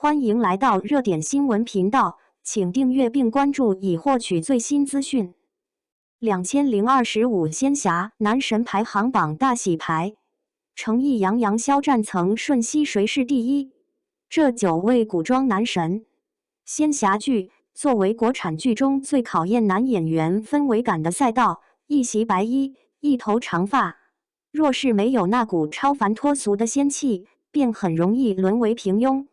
欢迎来到热点新闻频道，请订阅并关注以获取最新资讯。2025仙侠男神排行榜大洗牌，诚意杨洋、肖战曾瞬息谁是第一？这9位古装男神，仙侠剧作为国产剧中最考验男演员氛围感的赛道，一袭白衣，一头长发，若是没有那股超凡脱俗的仙气，便很容易沦为平庸。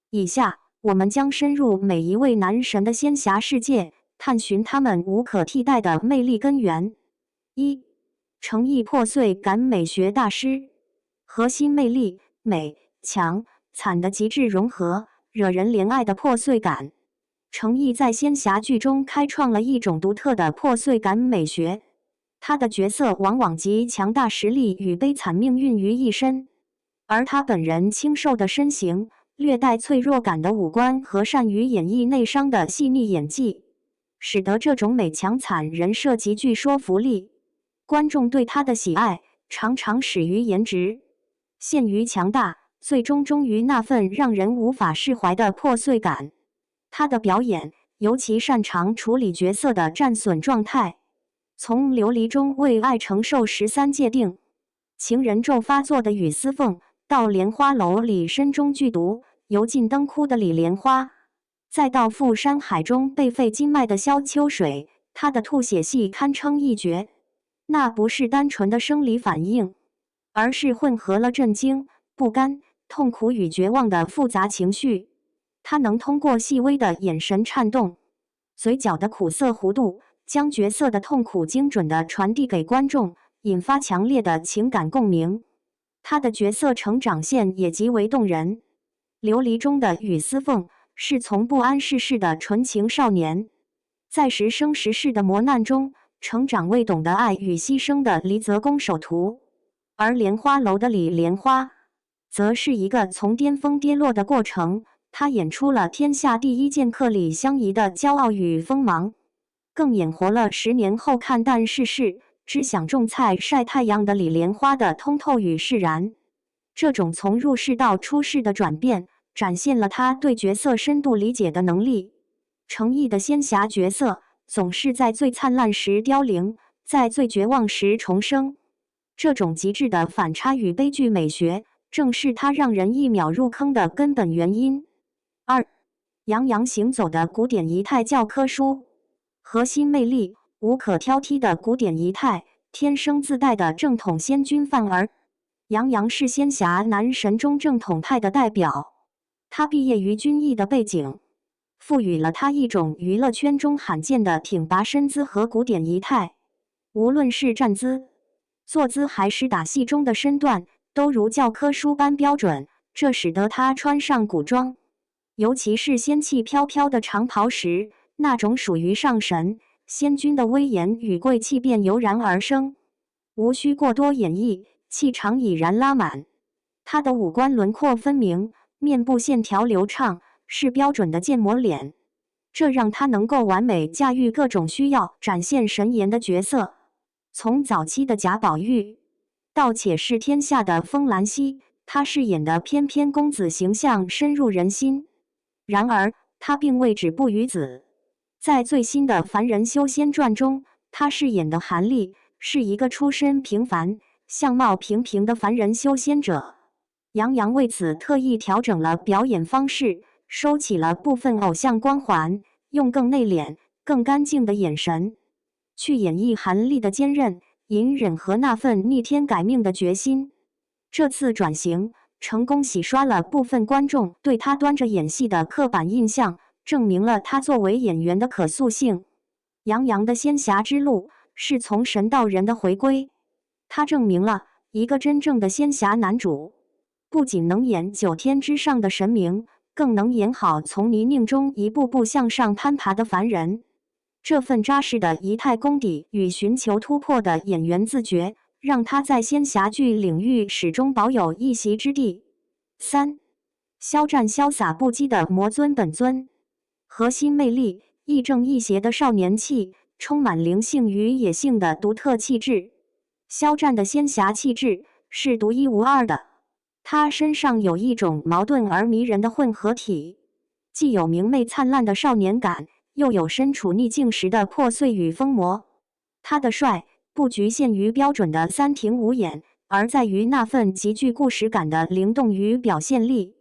以下我们将深入每一位男神的仙侠世界，探寻他们无可替代的魅力根源。1. 诚意破碎感美学大师，核心魅力美、强、惨的极致融合，惹人怜爱的破碎感。诚意在仙侠剧中开创了一种独特的破碎感美学，他的角色往往集强大实力与悲惨命运于一身，而他本人清瘦的身形，略带脆弱感的五官和善于演绎内伤的细腻演技，使得这种美强惨人设极具说服力。观众对他的喜爱常常始于颜值，陷于强大，最终忠于那份让人无法释怀的破碎感。他的表演尤其擅长处理角色的战损状态，从琉璃中为爱承受13界定，情人咒发作的雨丝凤，到莲花楼里身中剧毒油尽灯枯的李莲花，再到赴山海中被废经脉的萧秋水，他的吐血戏堪称一绝。那不是单纯的生理反应，而是混合了震惊、不甘、痛苦与绝望的复杂情绪。他能通过细微的眼神颤动、嘴角的苦涩弧度，将角色的痛苦精准地传递给观众，引发强烈的情感共鸣。他的角色成长线也极为动人。琉璃中的雨丝凤是从不谙世事的纯情少年，在时生时世的磨难中成长为懂得爱与牺牲的离泽宫守徒，而莲花楼的李莲花则是一个从巅峰跌落的过程。他演出了天下第一剑客李相夷的骄傲与锋芒，更演活了10年后看淡世事，只想种菜晒太阳的李莲花的通透与释然。这种从入世到出世的转变，展现了他对角色深度理解的能力。诚意的仙侠角色总是在最灿烂时凋零，在最绝望时重生。这种极致的反差与悲剧美学，正是他让人一秒入坑的根本原因。2. 杨洋行走的古典仪态教科书，核心魅力无可挑剔的古典仪态，天生自带的正统仙君范儿。杨洋是仙侠男神中正统派的代表，他毕业于军艺的背景，赋予了他一种娱乐圈中罕见的挺拔身姿和古典仪态。无论是站姿、坐姿还是打戏中的身段，都如教科书般标准，这使得他穿上古装，尤其是仙气飘飘的长袍时，那种属于上神仙君的威严与贵气便油然而生，无需过多演绎，气场已然拉满。他的五官轮廓分明，面部线条流畅，是标准的建模脸，这让他能够完美驾驭各种需要展现神颜的角色。从早期的贾宝玉到且试天下的风兰溪，他饰演的翩翩公子形象深入人心。然而他并未止步于此，在最新的《凡人修仙传》中，他饰演的韩立是一个出身平凡、相貌平平的凡人修仙者。杨洋为此特意调整了表演方式，收起了部分偶像光环，用更内敛、更干净的眼神去演绎韩立的坚韧、隐忍和那份逆天改命的决心。这次转型成功洗刷了部分观众对他端着演戏的刻板印象，证明了他作为演员的可塑性。杨洋的仙侠之路是从神到人的回归，他证明了一个真正的仙侠男主不仅能演9天之上的神明，更能演好从泥泞中一步步向上攀爬的凡人。这份扎实的仪态功底与寻求突破的演员自觉，让他在仙侠剧领域始终保有一席之地。3. 肖战潇洒不羁的魔尊本尊，核心魅力亦正亦邪的少年气，充满灵性与野性的独特气质。肖战的仙侠气质是独一无二的，他身上有一种矛盾而迷人的混合体，既有明媚灿烂的少年感，又有身处逆境时的破碎与疯魔。他的帅不局限于标准的三庭五眼，而在于那份极具故事感的灵动与表现力。《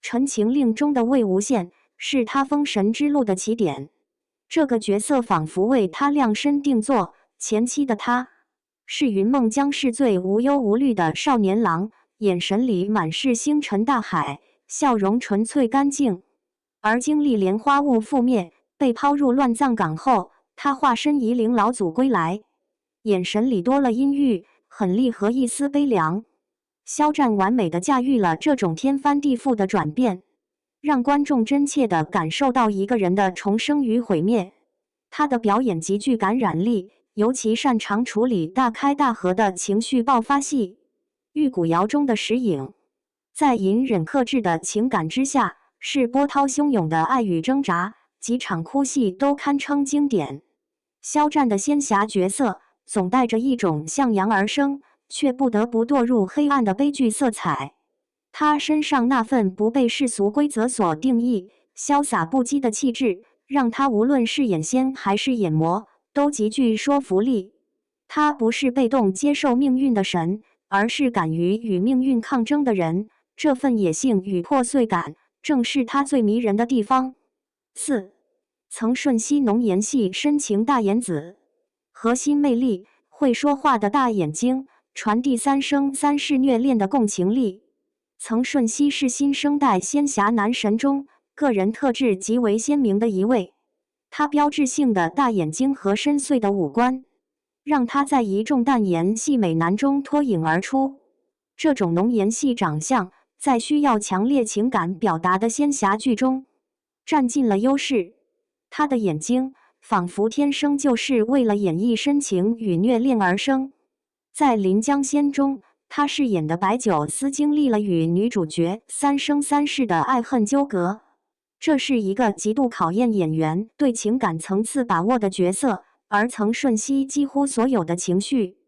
陈情令》中的魏无羡是他封神之路的起点，这个角色仿佛为他量身定做。前期的他是云梦江市最无忧无虑的少年郎，眼神里满是星辰大海，笑容纯粹干净。而经历莲花坞覆灭，被抛入乱葬岗后，他化身夷陵老祖归来，眼神里多了阴郁、狠厉和一丝悲凉。肖战完美地驾驭了这种天翻地覆的转变，让观众真切地感受到一个人的重生与毁灭。他的表演极具感染力，尤其擅长处理大开大合的情绪爆发戏。玉骨遥中的石影，在隐忍克制的情感之下，是波涛汹涌的爱与挣扎，几场哭戏都堪称经典。肖战的仙侠角色总带着一种向阳而生，却不得不堕入黑暗的悲剧色彩。他身上那份不被世俗规则所定义、潇洒不羁的气质，让他无论是演仙还是演魔，都极具说服力。他不是被动接受命运的神，而是敢于与命运抗争的人。这份野性与破碎感，正是他最迷人的地方。4. 曾舜晞浓颜系深情大眼子，核心魅力，会说话的大眼睛，传递三生三世虐恋的共情力。曾舜晞是新生代仙侠男神中个人特质极为鲜明的一位，他标志性的大眼睛和深邃的五官，让他在一众淡颜系美男中脱颖而出。这种浓颜系长相，在需要强烈情感表达的仙侠剧中占尽了优势。他的眼睛仿佛天生就是为了演绎深情与虐恋而生。在《临江仙》中，他饰演的白酒司经历了与女主角三生三世的爱恨纠葛，这是一个极度考验演员对情感层次把握的角色，而曾舜晞几乎所有的情绪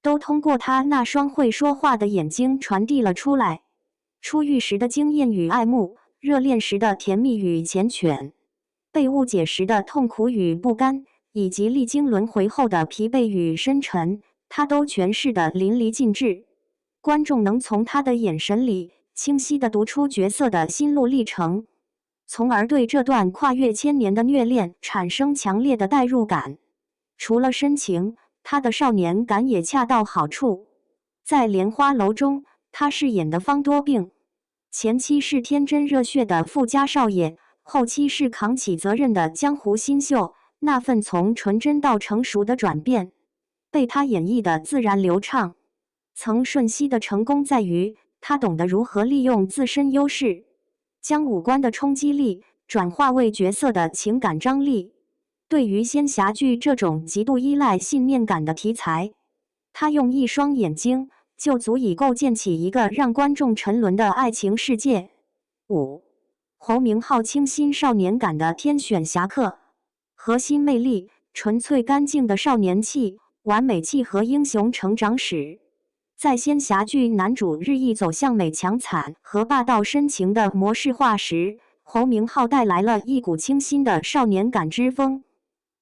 都通过他那双会说话的眼睛传递了出来。初遇时的惊艳与爱慕，热恋时的甜蜜与缱绻，被误解时的痛苦与不甘，以及历经轮回后的疲惫与深沉，他都诠释得淋漓尽致。观众能从他的眼神里清晰地读出角色的心路历程，从而对这段跨越千年的虐恋产生强烈的代入感。除了深情，他的少年感也恰到好处。在《莲花楼》中，他饰演的方多病，前期是天真热血的富家少爷，后期是扛起责任的江湖新秀。那份从纯真到成熟的转变，被他演绎的自然流畅。曾舜晞的成功在于，他懂得如何利用自身优势，将五官的冲击力转化为角色的情感张力。对于仙侠剧这种极度依赖信念感的题材，他用一双眼睛就足以构建起一个让观众沉沦的爱情世界。5. 侯明昊清新少年感的天选侠客，核心魅力，纯粹干净的少年气，完美契合英雄成长史。在仙侠剧男主日益走向美强惨和霸道深情的模式化时，侯明昊带来了一股清新的少年感之风。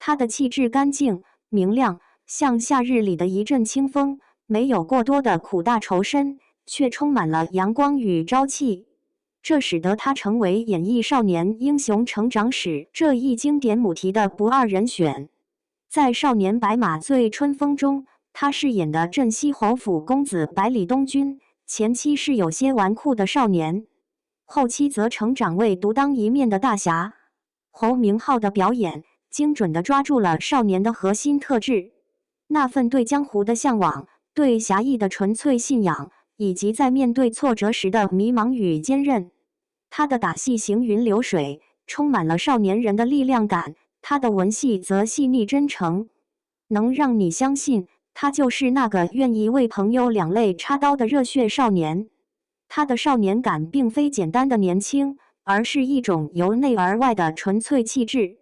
他的气质干净明亮，像夏日里的一阵清风，没有过多的苦大仇深，却充满了阳光与朝气。这使得他成为演绎少年英雄成长史这一经典母题的不二人选。在《少年白马醉春风》中，他饰演的镇西侯府公子百里东君，前期是有些纨绔的少年，后期则成长为独当一面的大侠。侯明昊的表演精准地抓住了少年的核心特质，那份对江湖的向往，对侠义的纯粹信仰，以及在面对挫折时的迷茫与坚韧。他的打戏行云流水，充满了少年人的力量感，他的文戏则细腻真诚，能让你相信他就是那个愿意为朋友两肋插刀的热血少年。他的少年感并非简单的年轻，而是一种由内而外的纯粹气质。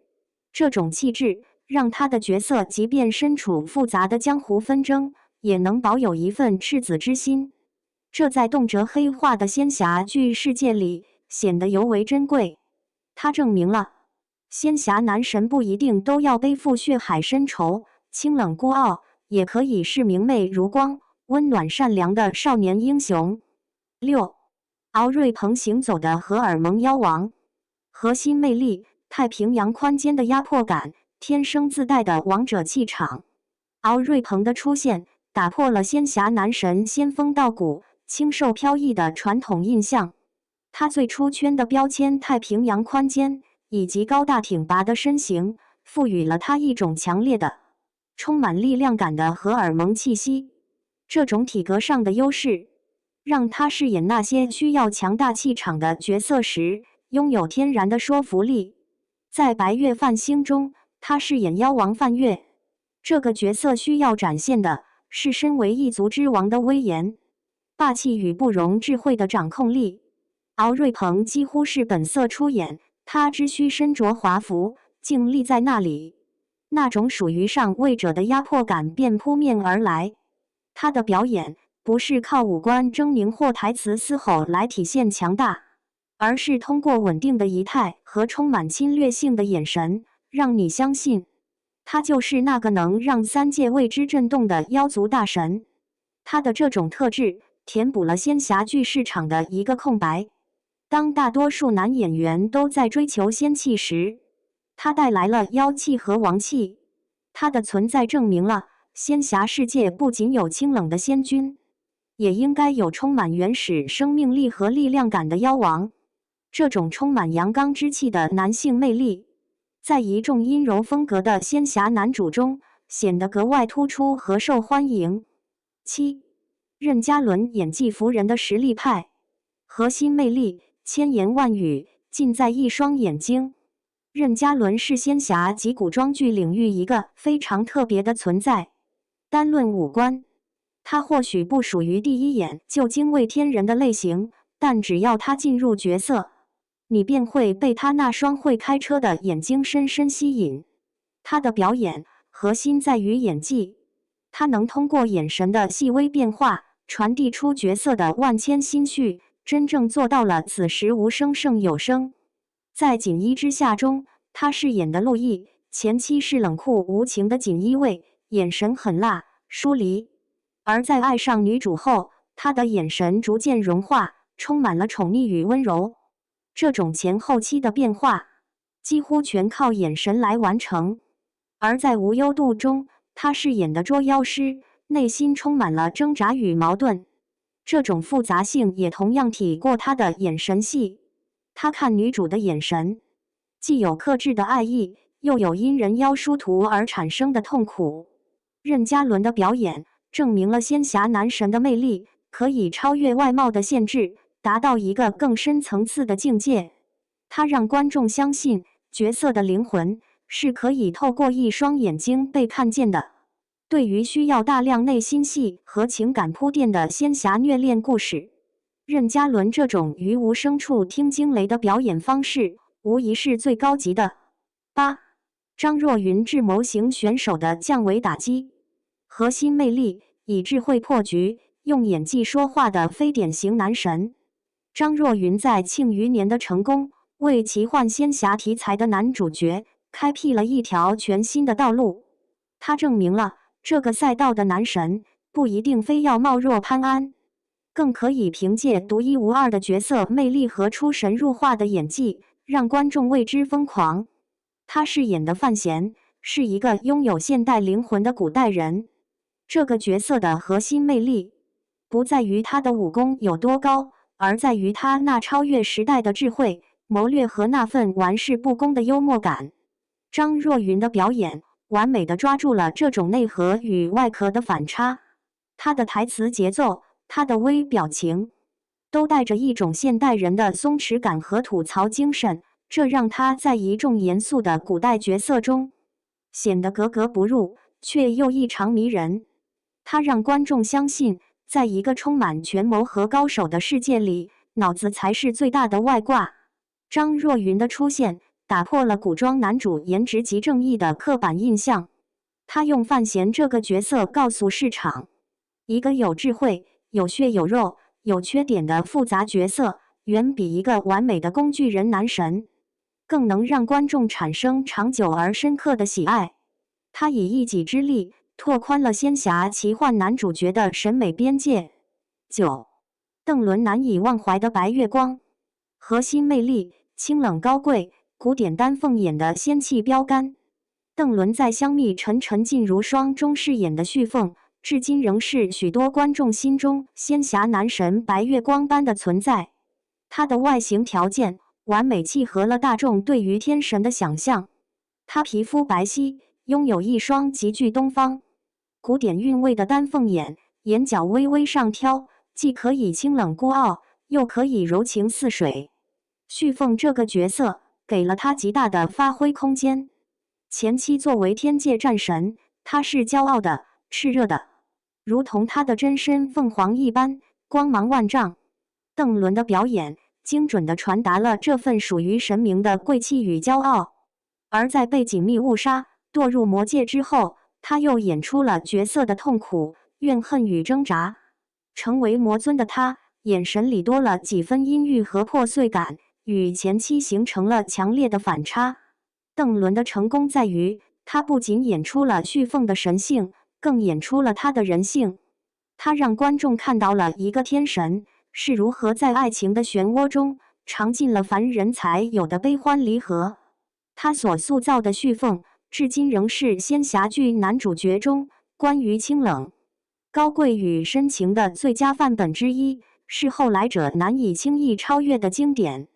这种气质让他的角色即便身处复杂的江湖纷争，也能保有一份赤子之心。这在动辄黑化的仙侠剧世界里显得尤为珍贵。他证明了仙侠男神不一定都要背负血海深仇，清冷孤傲，也可以是明媚如光、温暖善良的少年英雄。6. 敖瑞鹏行走的荷尔蒙妖王，核心魅力：太平洋宽肩的压迫感，天生自带的王者气场。敖瑞鹏的出现打破了仙侠男神仙风道骨、清瘦飘逸的传统印象。他最出圈的标签太平洋宽肩以及高大挺拔的身形，赋予了他一种强烈的、充满力量感的荷尔蒙气息。这种体格上的优势，让他饰演那些需要强大气场的角色时，拥有天然的说服力。在白月泛星中，他饰演妖王泛月，这个角色需要展现的是身为一族之王的威严、霸气与不容置喙的掌控力。敖瑞鹏几乎是本色出演，他只需身着华服，静立在那里，那种属于上位者的压迫感便扑面而来。他的表演不是靠五官狰狞或台词嘶吼来体现强大，而是通过稳定的仪态和充满侵略性的眼神，让你相信他就是那个能让三界为之震动的妖族大神。他的这种特质填补了仙侠剧市场的一个空白。当大多数男演员都在追求仙气时，他带来了妖气和王气。他的存在证明了仙侠世界不仅有清冷的仙君，也应该有充满原始生命力和力量感的妖王。这种充满阳刚之气的男性魅力，在一众阴柔风格的仙侠男主中显得格外突出和受欢迎。7. 任嘉伦演技服人的实力派，核心魅力：千言万语尽在一双眼睛。任嘉伦是仙侠及古装剧领域一个非常特别的存在。单论五官，他或许不属于第一眼就惊为天人的类型，但只要他进入角色，你便会被他那双会开车的眼睛深深吸引。他的表演核心在于演技，他能通过眼神的细微变化传递出角色的万千心绪，真正做到了此时无声胜有声。在《锦衣之下》中，他饰演的陆毅，前期是冷酷无情的锦衣卫，眼神狠辣疏离；而在爱上女主后，他的眼神逐渐融化，充满了宠溺与温柔。这种前后期的变化，几乎全靠眼神来完成。而在无忧渡中，他饰演的捉妖师，内心充满了挣扎与矛盾。这种复杂性也同样体过他的眼神戏。他看女主的眼神，既有克制的爱意，又有因人妖殊途而产生的痛苦。任嘉伦的表演证明了仙侠男神的魅力可以超越外貌的限制，达到一个更深层次的境界。他让观众相信角色的灵魂是可以透过一双眼睛被看见的。对于需要大量内心戏和情感铺垫的仙侠虐恋故事，任嘉伦这种于无声处听惊雷的表演方式，无疑是最高级的。8. 张若昀智谋型选手的降维打击，核心魅力：以智慧破局，用演技说话的非典型男神。张若昀在《庆余年》的成功，为奇幻仙侠题材的男主角开辟了一条全新的道路。他证明了这个赛道的男神不一定非要貌若潘安，更可以凭借独一无二的角色魅力和出神入化的演技，让观众为之疯狂。他饰演的范闲是一个拥有现代灵魂的古代人。这个角色的核心魅力不在于他的武功有多高，而在于他那超越时代的智慧、谋略和那份玩世不恭的幽默感。张若昀的表演完美地抓住了这种内核与外壳的反差。他的台词节奏，他的微表情，都带着一种现代人的松弛感和吐槽精神，这让他在一众严肃的古代角色中显得格格不入，却又异常迷人。他让观众相信，在一个充满权谋和高手的世界里，脑子才是最大的外挂。张若昀的出现打破了古装男主颜值即正义的刻板印象。他用范闲这个角色告诉市场，一个有智慧、有血有肉、有缺点的复杂角色，远比一个完美的工具人男神更能让观众产生长久而深刻的喜爱。他以一己之力拓宽了仙侠奇幻男主角的审美边界。9. 邓伦难以忘怀的白月光，核心魅力：清冷高贵，古典丹凤眼的仙气标杆。邓伦在香蜜沉沉烬如霜中饰演的旭凤，至今仍是许多观众心中仙侠男神白月光般的存在。他的外形条件完美契合了大众对于天神的想象。他皮肤白皙，拥有一双极具东方古典韵味的丹凤眼，眼角微微上挑，既可以清冷孤傲，又可以柔情似水。旭凤这个角色给了他极大的发挥空间。前期作为天界战神，他是骄傲的、炽热的，如同他的真身凤凰一般，光芒万丈。邓伦的表演精准地传达了这份属于神明的贵气与骄傲。而在被锦觅误杀、堕入魔界之后，他又演出了角色的痛苦、怨恨与挣扎。成为魔尊的他，眼神里多了几分阴郁和破碎感，与前期形成了强烈的反差。邓伦的成功在于，他不仅演出了旭凤的神性，更演出了他的人性。他让观众看到了一个天神是如何在爱情的漩涡中尝尽了凡人才有的悲欢离合。他所塑造的旭凤，至今仍是仙侠剧男主角中关于清冷、高贵与深情的最佳范本之一，是后来者难以轻易超越的经典。